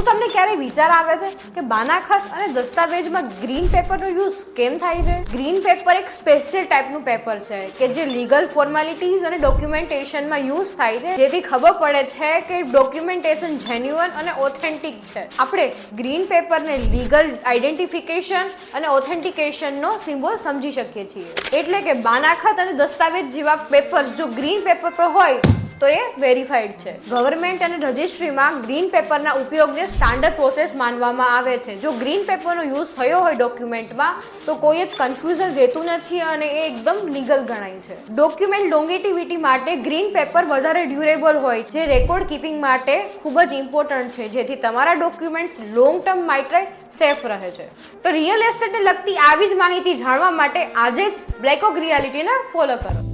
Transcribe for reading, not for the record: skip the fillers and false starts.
શું તમને ક્યારે વિચાર આવે છે કે બાનાખત અને દસ્તાવેજમાં ગ્રીન પેપરનો યુઝ કેમ થાય છે? ગ્રીન પેપર એક સ્પેશિયલ ટાઈપનું પેપર છે કે જે લીગલ ફોર્માલિટીઝ અને ડોક્યુમેન્ટેશનમાં યુઝ થાય છે, જેથી ખબર પડે છે કે ડોક્યુમેન્ટેશન જેન્યુઅન અને ઓથેન્ટિક છે. આપણે ગ્રીન પેપરને લીગલ આઈડેન્ટિફિકેશન અને ઓથેન્ટિકેશનનો સિમ્બોલ સમજી શકીએ છીએ. એટલે કે બાનાખત અને દસ્તાવેજ જેવા પેપર્સ જો ગ્રીન પેપર પર હોય તો એ વેરીફાઈડ છે. ગવર્મેન્ટ અને રજિસ્ટ્રીમાં ગ્રીન પેપરના ઉપયોગને સ્ટાન્ડર્ડ પ્રોસેસ માનવામાં આવે છે. જો ગ્રીન પેપરનો યુઝ થયો હોય ડોક્યુમેન્ટમાં તો કોઈ જ કન્ફ્યુઝન રહેતું નથી અને એ એકદમ લીગલ ગણાય છે. ડોક્યુમેન્ટ લોંગેટિવિટી માટે ગ્રીન પેપર વધારે ડ્યુરેબલ હોય છે, જે રેકોર્ડ કીપિંગ માટે ખૂબ જ ઇમ્પોર્ટન્ટ છે, જેથી તમારા ડોક્યુમેન્ટ્સ લોંગ ટર્મ માટે સેફ રહે છે. તો રિયલ એસ્ટેટને લગતી આવી જ માહિતી જાણવા માટે આજે જ બ્લેક ઓક રિયાલિટીને ફોલો કરો.